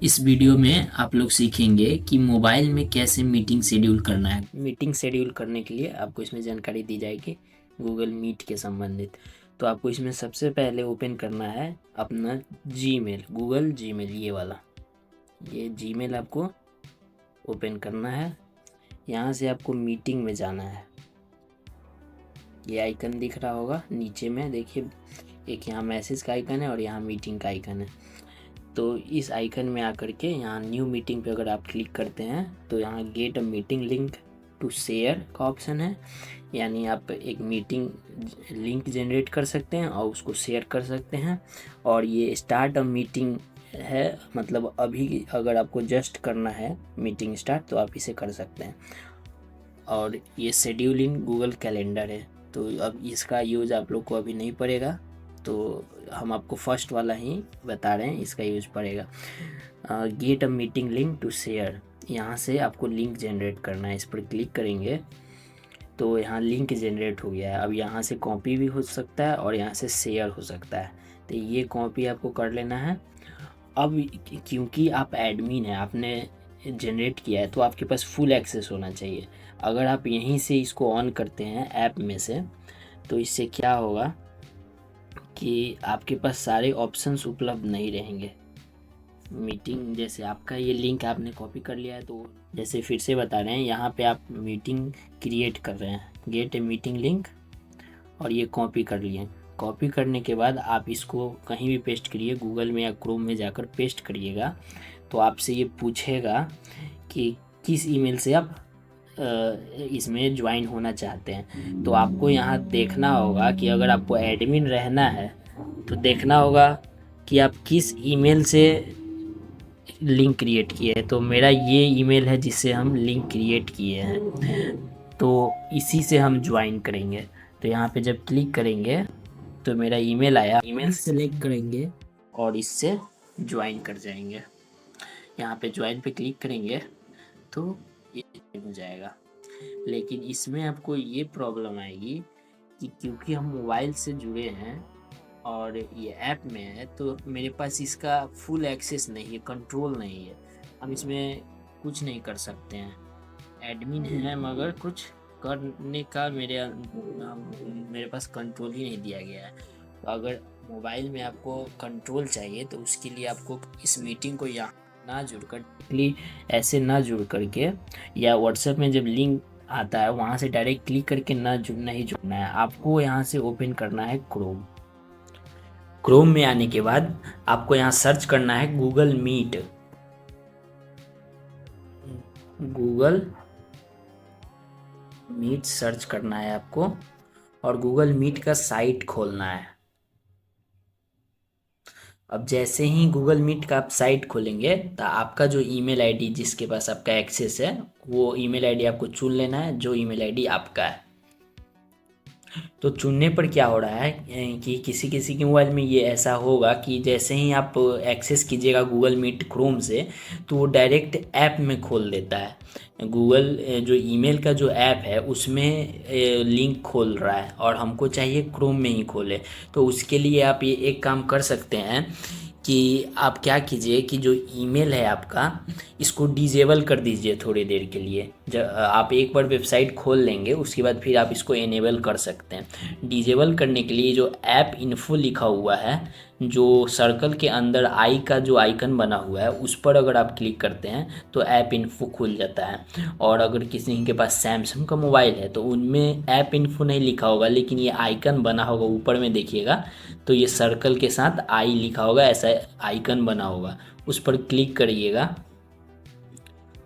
इस वीडियो में आप लोग सीखेंगे कि मोबाइल में कैसे मीटिंग शेड्यूल करना है। मीटिंग शेड्यूल करने के लिए आपको इसमें जानकारी दी जाएगी गूगल मीट के संबंधित। तो आपको इसमें सबसे पहले ओपन करना है अपना जीमेल, गूगल जीमेल, ये वाला, ये जीमेल आपको ओपन करना है। यहाँ से आपको मीटिंग में जाना है। ये आइकन दिख रहा होगा नीचे में, देखिए एक यहाँ मैसेज का आइकन है और यहाँ मीटिंग का आइकन है। तो इस आइकन में आकर के यहाँ न्यू मीटिंग पे अगर आप क्लिक करते हैं तो यहाँ get a meeting link to share का ऑप्शन है, यानी आप एक मीटिंग लिंक जनरेट कर सकते हैं और उसको शेयर कर सकते हैं। और ये स्टार्ट अ मीटिंग है, मतलब अभी अगर आपको जस्ट करना है मीटिंग स्टार्ट तो आप इसे कर सकते हैं। और ये शेड्यूल इन गूगल कैलेंडर है, तो अब इसका यूज़ आप लोग को अभी नहीं पड़ेगा, तो हम आपको फर्स्ट वाला ही बता रहे हैं, इसका यूज पड़ेगा। Get a meeting link to share, यहाँ से आपको लिंक जनरेट करना है। इस पर क्लिक करेंगे तो यहाँ लिंक जनरेट हो गया है। अब यहाँ से कॉपी भी हो सकता है और यहाँ से शेयर हो सकता है, तो ये कॉपी आपको कर लेना है। अब क्योंकि आप एडमिन हैं, आपने जनरेट किया है, तो आपके पास फुल एक्सेस होना चाहिए। अगर आप यहीं से इसको ऑन करते हैं ऐप में से, तो इससे क्या होगा कि आपके पास सारे ऑप्शंस उपलब्ध नहीं रहेंगे। मीटिंग जैसे आपका ये लिंक आपने कॉपी कर लिया है, तो जैसे फिर से बता रहे हैं, यहाँ पे आप मीटिंग क्रिएट कर रहे हैं, गेट ए मीटिंग लिंक, और ये कॉपी कर लिए। कॉपी करने के बाद आप इसको कहीं भी पेस्ट करिए, गूगल में या क्रोम में जाकर पेस्ट करिएगा। तो आपसे ये पूछेगा कि किस ईमेल से आप इसमें ज्वाइन होना चाहते हैं। तो आपको यहाँ देखना होगा कि अगर आपको एडमिन रहना है तो देखना होगा कि आप किस ईमेल से लिंक क्रिएट किए हैं। तो मेरा ये ईमेल है जिससे हम लिंक क्रिएट किए हैं, तो इसी से हम ज्वाइन करेंगे। तो यहाँ पे जब क्लिक करेंगे तो मेरा ईमेल आया, ईमेल सेलेक्ट करेंगे और इससे ज्वाइन कर जाएंगे। यहाँ पे ज्वाइन पे क्लिक करेंगे तो ये हो जाएगा। लेकिन इसमें आपको ये प्रॉब्लम आएगी कि क्योंकि हम मोबाइल से जुड़े हैं और ये ऐप में है, तो मेरे पास इसका फुल एक्सेस नहीं है, कंट्रोल नहीं है। हम इसमें कुछ नहीं कर सकते हैं, एडमिन हैं मगर कुछ करने का मेरे पास कंट्रोल ही नहीं दिया गया है। तो अगर मोबाइल में आपको कंट्रोल चाहिए तो उसके लिए आपको इस मीटिंग को यहाँ ना जुड़कर, ऐसे ना जुड़ करके, या व्हाट्सएप में जब लिंक आता है वहाँ से डायरेक्ट क्लिक करके नहीं जुड़ना है। आपको यहाँ से ओपन करना है क्रोम। क्रोम में आने के बाद आपको यहाँ सर्च करना है Google Meet, Google Meet search करना है आपको, और गूगल मीट का साइट खोलना है। अब जैसे ही गूगल मीट का आप साइट खोलेंगे तो आपका जो ईमेल आईडी जिसके पास आपका एक्सेस है, वो ईमेल आईडी आपको चुन लेना है, जो ईमेल आईडी आपका है। तो चुनने पर क्या हो रहा है कि किसी किसी के मोबाइल में ये ऐसा होगा कि जैसे ही आप एक्सेस कीजिएगा गूगल मीट क्रोम से, तो वो डायरेक्ट ऐप में खोल देता है। गूगल जो ईमेल का जो ऐप है उसमें लिंक खोल रहा है, और हमको चाहिए क्रोम में ही खोले। तो उसके लिए आप ये एक काम कर सकते हैं कि आप क्या कीजिए कि जो ईमेल है आपका, इसको डिजेबल कर दीजिए थोड़ी देर के लिए। जब आप एक बार वेबसाइट खोल लेंगे उसके बाद फिर आप इसको इनेबल कर सकते हैं। डिजेबल करने के लिए जो ऐप इन्फो लिखा हुआ है, जो सर्कल के अंदर आई का जो आइकन बना हुआ है, उस पर अगर आप क्लिक करते हैं तो ऐप इन्फो खुल जाता है। और अगर किसी के पास सैमसंग का मोबाइल है तो उनमें ऐप इन्फो नहीं लिखा होगा, लेकिन ये आइकन बना होगा ऊपर में, देखिएगा तो ये सर्कल के साथ आई लिखा होगा, ऐसा आइकन बना होगा, उस पर क्लिक करिएगा।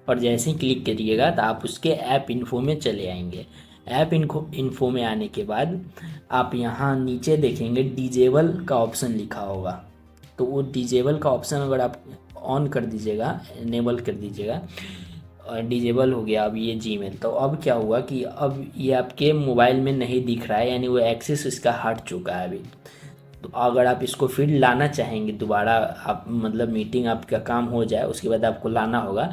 और जैसे ही क्लिक करिएगा तो आप उसके ऐप इन्फो में चले आएंगे। ऐप इन्फो में आने के बाद आप यहाँ नीचे देखेंगे डिजेबल का ऑप्शन लिखा होगा, तो वो डिजेबल का ऑप्शन अगर आप ऑन कर दीजिएगा, इनेबल कर दीजिएगा, और डिजेबल हो गया अब ये जीमेल। तो अब क्या हुआ कि अब ये आपके मोबाइल में नहीं दिख रहा है, यानी वो एक्सेस इसका हट चुका है अभी। तो अगर आप इसको फिर लाना चाहेंगे दोबारा, आप मतलब मीटिंग आपका काम हो जाए उसके बाद आपको लाना होगा,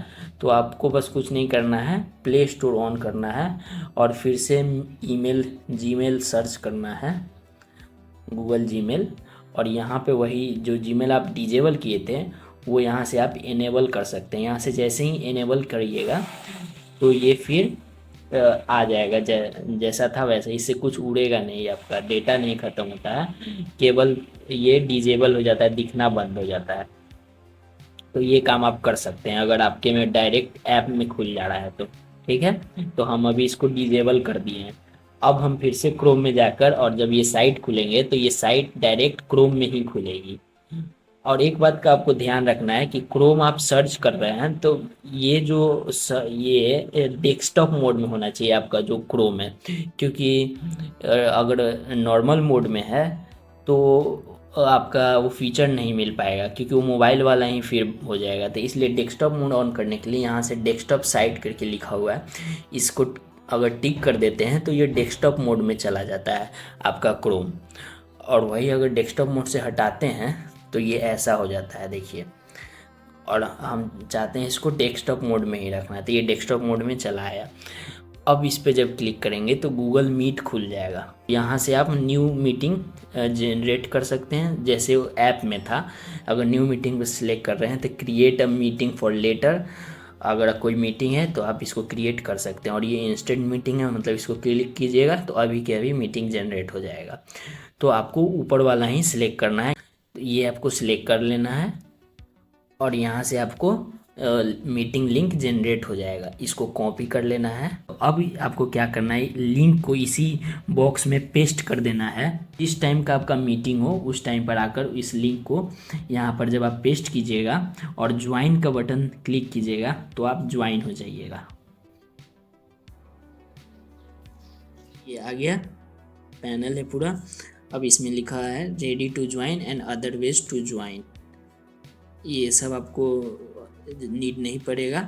तो आपको बस कुछ नहीं करना है, प्ले स्टोर ऑन करना है और फिर से ईमेल जीमेल सर्च करना है, गूगल जीमेल। और यहाँ पे वही जो जीमेल आप डिजेबल किए थे वो यहाँ से आप इनेबल कर सकते हैं। यहाँ से जैसे ही इनेबल करिएगा तो ये फिर आ जाएगा, जैसा था वैसे, इससे कुछ उड़ेगा नहीं, आपका डेटा नहीं ख़त्म होता है, केवल ये डिजेबल हो जाता है, दिखना बंद हो जाता है। तो ये काम आप कर सकते हैं अगर आपके में डायरेक्ट ऐप में खुल जा रहा है तो। ठीक है, तो हम अभी इसको डिजेबल कर दिए हैं। अब हम फिर से क्रोम में जाकर, और जब ये साइट खुलेंगे तो ये साइट डायरेक्ट क्रोम में ही खुलेगी। और एक बात का आपको ध्यान रखना है कि क्रोम आप सर्च कर रहे हैं तो ये जो ये डेस्कटॉप मोड में होना चाहिए आपका जो क्रोम है, क्योंकि अगर नॉर्मल मोड में है तो आपका वो फीचर नहीं मिल पाएगा, क्योंकि वो मोबाइल वाला ही फिर हो जाएगा। तो इसलिए डेस्कटॉप मोड ऑन करने के लिए यहाँ से डेस्कटॉप साइट करके लिखा हुआ है, इसको अगर टिक कर देते हैं तो ये डेस्कटॉप मोड में चला जाता है आपका क्रोम। और वही अगर डेस्कटॉप मोड से हटाते हैं तो ये ऐसा हो जाता है, देखिए। और हम चाहते हैं इसको डेस्कटॉप मोड में ही रखना है, तो ये डेस्कटॉप मोड में चला आया। अब इस पे जब क्लिक करेंगे तो गूगल मीट खुल जाएगा। यहाँ से आप न्यू मीटिंग जनरेट कर सकते हैं, जैसे वो ऐप में था। अगर न्यू मीटिंग पर सिलेक्ट कर रहे हैं तो create a meeting for later, अगर कोई मीटिंग है तो आप इसको क्रिएट कर सकते हैं। और ये इंस्टेंट मीटिंग है, मतलब इसको क्लिक कीजिएगा तो अभी के अभी मीटिंग जनरेट हो जाएगा। तो आपको ऊपर वाला ही सिलेक्ट करना है, तो ये आपको सिलेक्ट कर लेना है और यहाँ से आपको मीटिंग लिंक जनरेट हो जाएगा, इसको कॉपी कर लेना है। अब आपको क्या करना है, लिंक को इसी बॉक्स में पेस्ट कर देना है। जिस टाइम का आपका मीटिंग हो उस टाइम पर आकर इस लिंक को यहाँ पर जब आप पेस्ट कीजिएगा और ज्वाइन का बटन क्लिक कीजिएगा तो आप ज्वाइन हो जाइएगा। ये आ गया, पैनल है पूरा। अब इसमें लिखा है ready to join and other ways to join, ये सब आपको नीड नहीं पड़ेगा,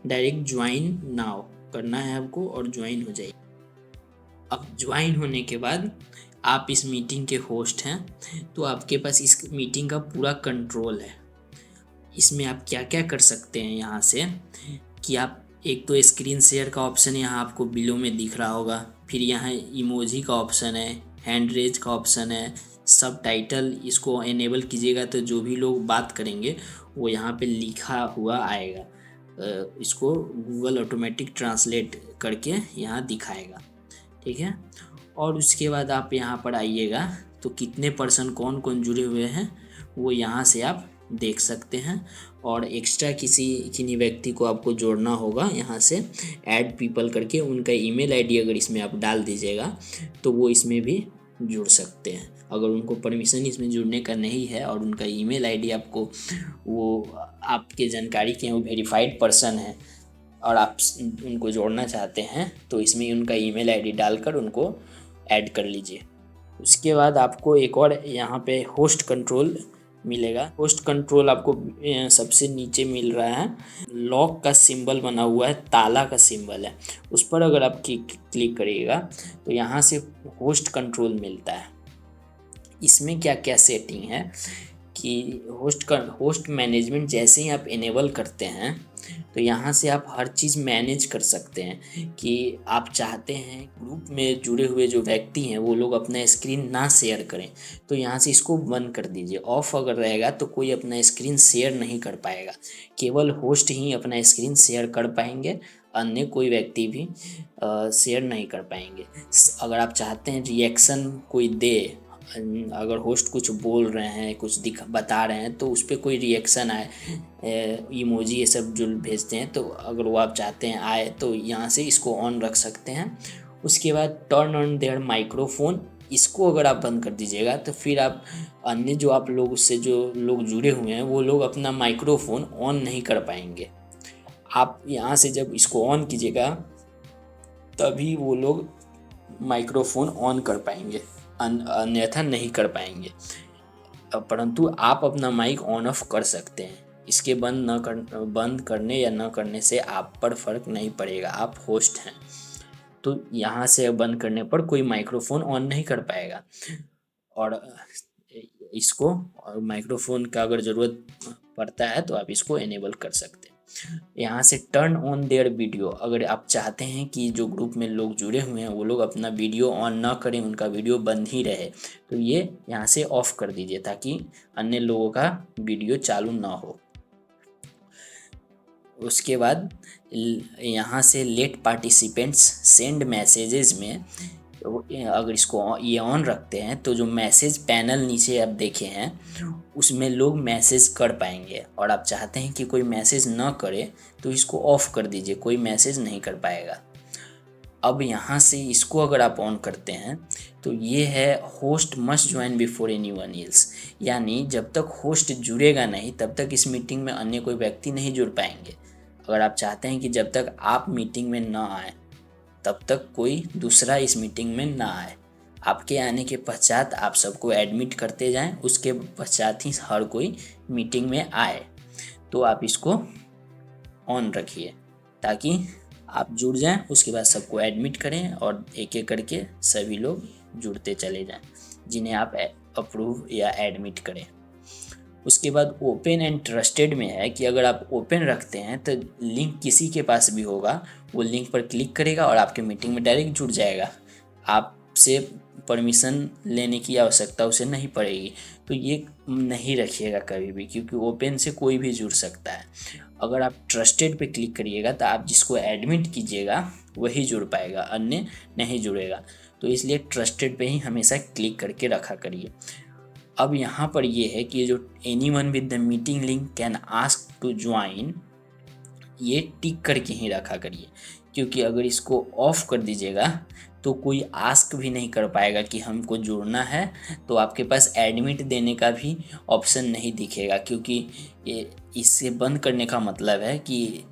डायरेक्ट ज्वाइन नाउ करना है आपको और ज्वाइन हो जाइए। अब ज्वाइन होने के बाद आप इस मीटिंग के होस्ट हैं, तो आपके पास इस मीटिंग का पूरा कंट्रोल है। इसमें आप क्या क्या कर सकते हैं यहाँ से कि आप एक तो स्क्रीन शेयर का ऑप्शन यहाँ आपको बिलो में दिख रहा होगा, फिर यहाँ इमोजी का ऑप्शन है, हैंड रेज का ऑप्शन है, सब टाइटल, इसको एनेबल कीजिएगा तो जो भी लोग बात करेंगे वो यहाँ पे लिखा हुआ आएगा। इसको गूगल ऑटोमेटिक ट्रांसलेट करके यहाँ दिखाएगा। ठीक है, और उसके बाद आप यहाँ पर आइएगा तो कितने पर्सन कौन कौन जुड़े हुए हैं वो यहाँ से आप देख सकते हैं। और एक्स्ट्रा किसी व्यक्ति को आपको जोड़ना होगा, यहाँ से ऐड पीपल करके उनका ईमेल आईडी अगर इसमें आप डाल दीजिएगा तो वो इसमें भी जुड़ सकते हैं। अगर उनको परमिशन इसमें जुड़ने का नहीं है और उनका ईमेल आईडी आपको वो आपके जानकारी के वो वेरीफाइड पर्सन है और आप उनको जोड़ना चाहते हैं तो इसमें उनका ईमेल आईडी डालकर उनको ऐड कर लीजिए। उसके बाद आपको एक और यहाँ पे होस्ट कंट्रोल मिलेगा। होस्ट कंट्रोल आपको सबसे नीचे मिल रहा है, लॉक का सिंबल बना हुआ है, ताला का सिंबल है, उस पर अगर आप क्लिक करिएगा तो यहाँ से होस्ट कंट्रोल मिलता है। इसमें क्या क्या सेटिंग है कि होस्ट मैनेजमेंट जैसे ही आप इनेबल करते हैं तो यहाँ से आप हर चीज़ मैनेज कर सकते हैं कि आप चाहते हैं ग्रुप में जुड़े हुए जो व्यक्ति हैं वो लोग अपना स्क्रीन ना शेयर करें तो यहाँ से इसको बंद कर दीजिए। ऑफ अगर रहेगा तो कोई अपना स्क्रीन शेयर नहीं कर पाएगा, केवल होस्ट ही अपना स्क्रीन शेयर कर पाएंगे, अन्य कोई व्यक्ति भी शेयर नहीं कर पाएंगे। अगर आप चाहते हैं रिएक्शन कोई दे, अगर होस्ट कुछ बोल रहे हैं, कुछ बता रहे हैं तो उस पर कोई रिएक्शन आए, इमोजी ये सब जो भेजते हैं, तो अगर वो आप चाहते हैं आए तो यहाँ से इसको ऑन रख सकते हैं। उसके बाद टर्न ऑन देयर माइक्रोफोन, इसको अगर आप बंद कर दीजिएगा तो फिर आप अन्य जो आप लोग उससे जो लोग जुड़े हुए हैं वो लोग अपना माइक्रोफोन ऑन नहीं कर पाएंगे। आप यहाँ से जब इसको ऑन कीजिएगा तभी वो लोग माइक्रोफोन ऑन कर पाएंगे, अन्यथा नहीं कर पाएंगे। परंतु आप अपना माइक ऑन ऑफ कर सकते हैं, इसके बंद करने या न करने से आप पर फर्क नहीं पड़ेगा, आप होस्ट हैं तो यहाँ से बंद करने पर कोई माइक्रोफोन ऑन नहीं कर पाएगा। और इसको माइक्रोफोन का अगर ज़रूरत पड़ता है तो आप इसको इनेबल कर सकते हैं। यहाँ से टर्न ऑन देयर वीडियो, अगर आप चाहते हैं कि जो ग्रुप में लोग जुड़े हुए हैं वो लोग अपना वीडियो ऑन ना करें, उनका वीडियो बंद ही रहे, तो ये यहाँ से ऑफ़ कर दीजिए ताकि अन्य लोगों का वीडियो चालू ना हो। उसके बाद यहाँ से लेट पार्टिसिपेंट्स सेंड मैसेजेस में अगर इसको ये ऑन रखते हैं तो जो मैसेज पैनल नीचे आप देखे हैं उसमें लोग मैसेज कर पाएंगे। और आप चाहते हैं कि कोई मैसेज ना करे तो इसको ऑफ कर दीजिए, कोई मैसेज नहीं कर पाएगा। अब यहाँ से इसको अगर आप ऑन करते हैं तो ये है host must join before anyone else, यानी जब तक होस्ट जुड़ेगा नहीं तब तक इस मीटिंग में अन्य कोई व्यक्ति नहीं जुड़ पाएंगे। अगर आप चाहते हैं कि जब तक आप मीटिंग में ना आए तब तक कोई दूसरा इस मीटिंग में ना आए, आपके आने के पश्चात आप सबको एडमिट करते जाएं, उसके पश्चात ही हर कोई मीटिंग में आए। तो आप इसको ऑन रखिए ताकि आप जुड़ जाएं, उसके बाद सबको एडमिट करें और एक एक करके सभी लोग जुड़ते चले जाएं जिन्हें आप अप्रूव या एडमिट करें। उसके बाद ओपन एंड ट्रस्टेड में है कि अगर आप ओपन रखते हैं तो लिंक किसी के पास भी होगा, वो लिंक पर क्लिक करेगा और आपके मीटिंग में डायरेक्ट जुड़ जाएगा, आपसे परमिशन लेने की आवश्यकता उसे नहीं पड़ेगी। तो ये नहीं रखिएगा कभी भी, क्योंकि ओपन से कोई भी जुड़ सकता है। अगर आप ट्रस्टेड पे क्लिक करिएगा तो आप जिसको एडमिट कीजिएगा वही जुड़ पाएगा, अन्य नहीं जुड़ेगा। तो इसलिए ट्रस्टेड पे ही हमेशा क्लिक करके रखा करिए। अब यहाँ पर ये है कि जो anyone with the meeting link can ask to join, ये टिक करके ही रखा करिए, क्योंकि अगर इसको ऑफ कर दीजिएगा तो कोई आस्क भी नहीं कर पाएगा कि हमको जुड़ना है, तो आपके पास एडमिट देने का भी ऑप्शन नहीं दिखेगा। क्योंकि इससे बंद करने का मतलब है कि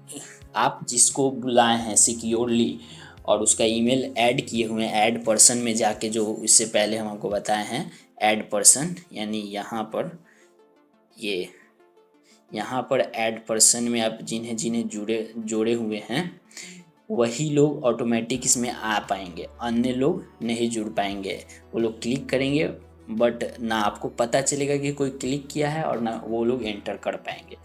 आप जिसको बुलाए हैं सिक्योरली और उसका ईमेल ऐड किए हुए हैं ऐड पर्सन में जाके, जो इससे पहले हम आपको बताए हैं ऐड पर्सन, यानी यहाँ पर ऐड पर्सन में आप जिन्हें जिन्हें जोड़े हुए हैं वही लोग ऑटोमेटिक इसमें आ पाएंगे, अन्य लोग नहीं जुड़ पाएंगे। वो लोग क्लिक करेंगे बट ना आपको पता चलेगा कि कोई क्लिक किया है और ना वो लोग एंटर कर पाएंगे।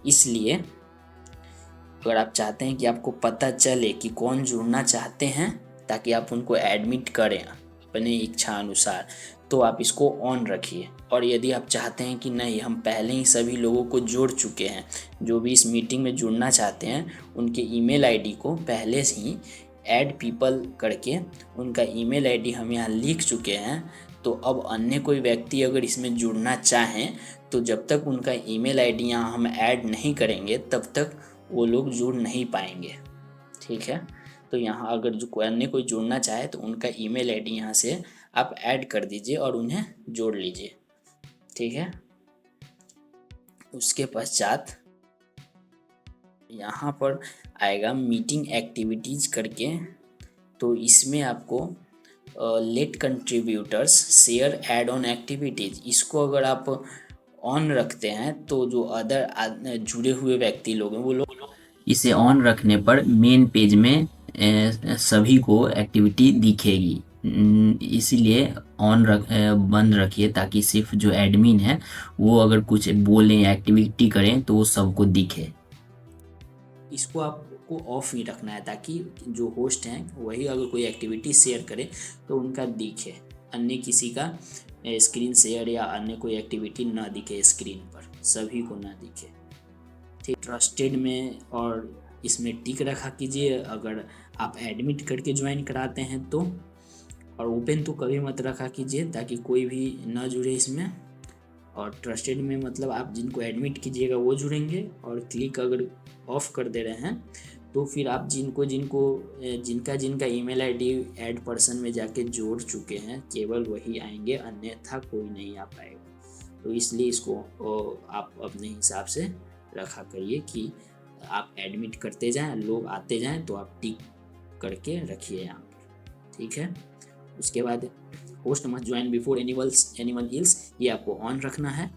इसलिए अगर आप चाहते हैं कि आपको पता चले कि कौन जुड़ना चाहते हैं ताकि आप उनको एडमिट करें अपने इच्छा अनुसार, तो आप इसको ऑन रखिए। और यदि आप चाहते हैं कि नहीं हम पहले ही सभी लोगों को जोड़ चुके हैं, जो भी इस मीटिंग में जुड़ना चाहते हैं उनके ईमेल आईडी को पहले से ही ऐड पीपल करके उनका ईमेल आईडी हम यहाँ लिख चुके हैं, तो अब अन्य कोई व्यक्ति अगर इसमें जुड़ना चाहें तो जब तक उनका ईमेल आईडी यहाँ हम ऐड नहीं करेंगे तब तक वो लोग जुड़ नहीं पाएंगे। ठीक है, तो यहाँ अगर जो अन्य कोई जुड़ना चाहे तो उनका ईमेल आईडी यहाँ से आप ऐड कर दीजिए और उन्हें जोड़ लीजिए। ठीक है, उसके पश्चात यहाँ पर आएगा मीटिंग एक्टिविटीज़ करके, तो इसमें आपको let contributors share add on activities, इसको अगर आप ऑन रखते हैं तो जो अदर जुड़े हुए व्यक्ति लोग हैं वो लोग इसे ऑन रखने पर मेन पेज में सभी को एक्टिविटी दिखेगी। इसीलिए बंद रखिए ताकि सिर्फ जो एडमिन है वो अगर कुछ बोलें या एक्टिविटी करें तो वो सबको दिखे। इसको आपको ऑफ ही रखना है ताकि जो होस्ट हैं वही अगर कोई एक्टिविटी शेयर करे तो उनका दिखे, अन्य किसी का स्क्रीन शेयर या अन्य कोई एक्टिविटी ना दिखे स्क्रीन पर, सभी को ना दिखे। ठीक, ट्रस्टेड में और इसमें टिक रखा कीजिए अगर आप एडमिट करके ज्वाइन कराते हैं तो, और ओपन तो कभी मत रखा कीजिए ताकि कोई भी ना जुड़े इसमें। और ट्रस्टेड में मतलब आप जिनको एडमिट कीजिएगा वो जुड़ेंगे, और क्लिक अगर ऑफ कर दे रहे हैं तो फिर आप जिनका ईमेल आईडी ऐड पर्सन में जाके जोड़ चुके हैं केवल वही आएंगे, अन्यथा कोई नहीं आ पाएगा। तो इसलिए इसको आप अपने हिसाब से रखा करिए कि आप एडमिट करते जाएं, लोग आते जाएं, तो आप टिक करके रखिए यहाँ पर। ठीक है, उसके बाद host must join before anyone else, ये आपको ऑन रखना है।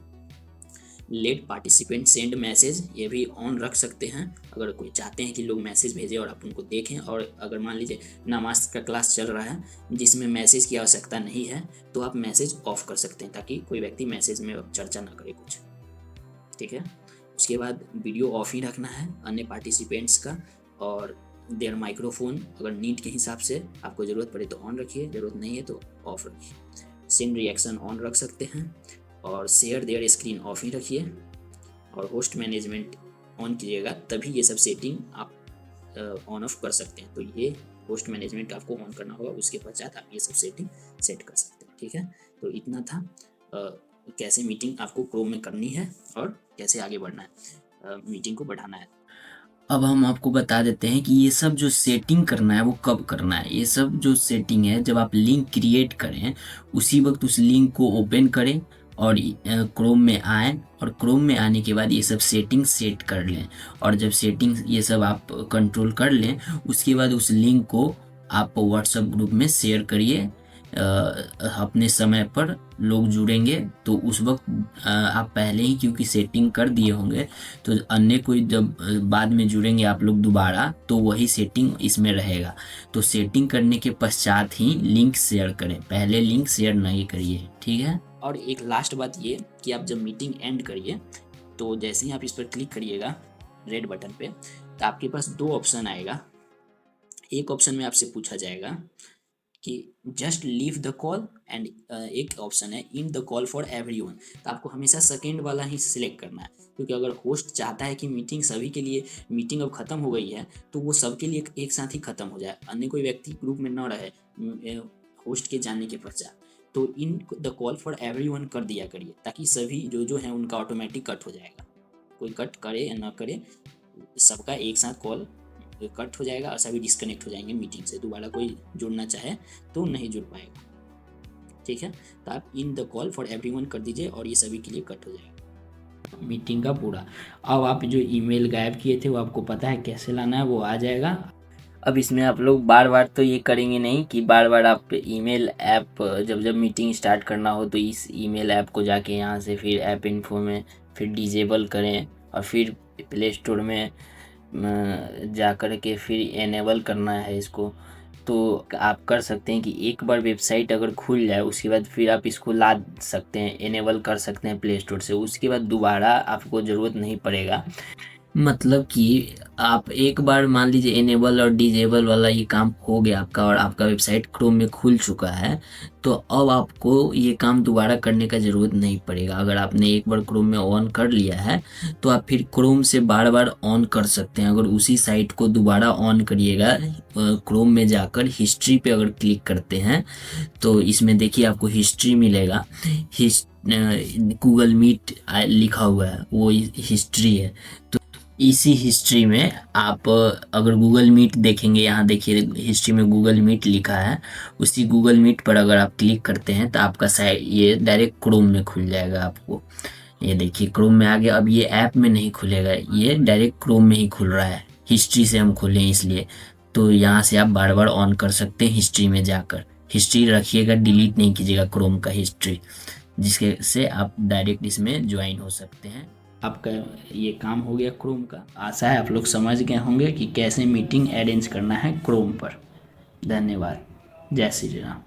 लेट पार्टिसिपेंट सेंड मैसेज, ये भी ऑन रख सकते हैं अगर कोई चाहते हैं कि लोग मैसेज भेजें और आप उनको देखें। और अगर मान लीजिए नामाज का क्लास चल रहा है जिसमें मैसेज की आवश्यकता नहीं है तो आप मैसेज ऑफ कर सकते हैं ताकि कोई व्यक्ति मैसेज में चर्चा ना करे कुछ। ठीक है, उसके बाद वीडियो ऑफ ही रखना है अन्य पार्टिसिपेंट्स का, और देयर माइक्रोफोन अगर नीड के हिसाब से आपको ज़रूरत पड़े तो ऑन रखिए, ज़रूरत नहीं है तो ऑफ रखिए। सेंड रिएक्शन ऑन रख सकते हैं, और शेयर देयर स्क्रीन ऑफ ही रखिए, और होस्ट मैनेजमेंट ऑन कीजिएगा तभी ये सब सेटिंग आप ऑन ऑफ कर सकते हैं। तो ये होस्ट मैनेजमेंट आपको ऑन करना होगा, उसके पश्चात आप ये सब सेटिंग सेट कर सकते हैं। ठीक है, तो इतना था कैसे मीटिंग आपको क्रोम में करनी है और कैसे आगे बढ़ना है, मीटिंग को बढ़ाना है। अब हम आपको बता देते हैं कि ये सब जो सेटिंग करना है वो कब करना है। ये सब जो सेटिंग है जब आप लिंक क्रिएट करें उसी वक्त उस लिंक को ओपन करें और क्रोम में आएँ और क्रोम में आने के बाद ये सब सेटिंग सेट कर लें। और जब सेटिंग ये सब आप कंट्रोल कर लें उसके बाद उस लिंक को आप व्हाट्सएप ग्रुप में शेयर करिए। अपने समय पर लोग जुड़ेंगे तो उस वक्त आप पहले ही क्योंकि सेटिंग कर दिए होंगे तो अन्य कोई जब बाद में जुड़ेंगे आप लोग दोबारा तो वही सेटिंग इसमें रहेगा। तो सेटिंग करने के पश्चात ही लिंक शेयर करें, पहले लिंक शेयर नहीं करिए। ठीक है, और एक लास्ट बात ये कि आप जब मीटिंग एंड करिए तो जैसे ही आप इस पर क्लिक करिएगा रेड बटन पे तो आपके पास दो ऑप्शन आएगा। एक ऑप्शन में आपसे पूछा जाएगा कि just leave the call and एक ऑप्शन है in the call for everyone. तो आपको हमेशा सेकेंड वाला ही सिलेक्ट करना है, क्योंकि अगर होस्ट चाहता है कि मीटिंग सभी के लिए मीटिंग अब खत्म हो गई है तो वो सबके लिए एक साथ ही खत्म हो जाए, अन्य कोई व्यक्ति ग्रुप में न रहे होस्ट के जानने के पश्चात। तो in the call for everyone कर दिया करिए ताकि सभी जो हैं उनका ऑटोमेटिक कट हो जाएगा। कोई कट करे या ना करे सबका एक साथ कॉल कट हो जाएगा और सभी डिस्कनेक्ट हो जाएंगे मीटिंग से। दोबारा कोई जुड़ना चाहे तो नहीं जुड़ पाएगा। ठीक है, तो आप in the call for everyone कर दीजिए और ये सभी के लिए कट हो जाएगा मीटिंग का पूरा। अब आप जो ईमेल गायब किए थे वो आपको पता है कैसे लाना है, वो आ जाएगा। अब इसमें आप लोग बार बार तो ये करेंगे नहीं कि बार बार आप ईमेल ऐप जब जब स्टार्ट करना हो तो इस ईमेल ऐप को जाके यहाँ से फिर ऐप इन्फो में फिर डिजेबल करें और फिर प्ले स्टोर में जा कर के फिर एनेबल करना है इसको। तो आप कर सकते हैं कि एक बार वेबसाइट अगर खुल जाए उसके बाद फिर आप इसको ला सकते हैं, एनेबल कर सकते हैं प्ले स्टोर से, उसके बाद दोबारा आपको ज़रूरत नहीं पड़ेगा। मतलब कि आप एक बार मान लीजिए इनेबल और डिजेबल वाला ये काम हो गया आपका और आपका वेबसाइट क्रोम में खुल चुका है तो अब आपको ये काम दोबारा करने का ज़रूरत नहीं पड़ेगा। अगर आपने एक बार क्रोम में ऑन कर लिया है तो आप फिर क्रोम से बार बार ऑन कर सकते हैं। अगर उसी साइट को दोबारा ऑन करिएगा क्रोम में जाकर हिस्ट्री पे अगर क्लिक करते हैं तो इसमें देखिए आपको हिस्ट्री मिलेगा। गूगल मीट लिखा हुआ है वो हिस्ट्री है। तो इसी हिस्ट्री में आप अगर गूगल मीट देखेंगे, यहाँ देखिए हिस्ट्री में गूगल मीट लिखा है, उसी गूगल मीट पर अगर आप क्लिक करते हैं तो आपका साइट ये डायरेक्ट क्रोम में खुल जाएगा। आपको ये देखिए क्रोम में आ गया। अब ये ऐप में नहीं खुलेगा, ये डायरेक्ट क्रोम में ही खुल रहा है, हिस्ट्री से हम खोले हैं इसलिए। तो यहाँ से आप बार बार ऑन कर सकते हैं हिस्ट्री में जाकर। हिस्ट्री रखिएगा, डिलीट नहीं कीजिएगा क्रोम का हिस्ट्री, जिसके से आप डायरेक्ट इसमें ज्वाइन हो सकते हैं। आपका ये काम हो गया क्रोम का। आशा है आप लोग समझ गए होंगे कि कैसे मीटिंग अरेंज करना है क्रोम पर। धन्यवाद। जय श्री राम।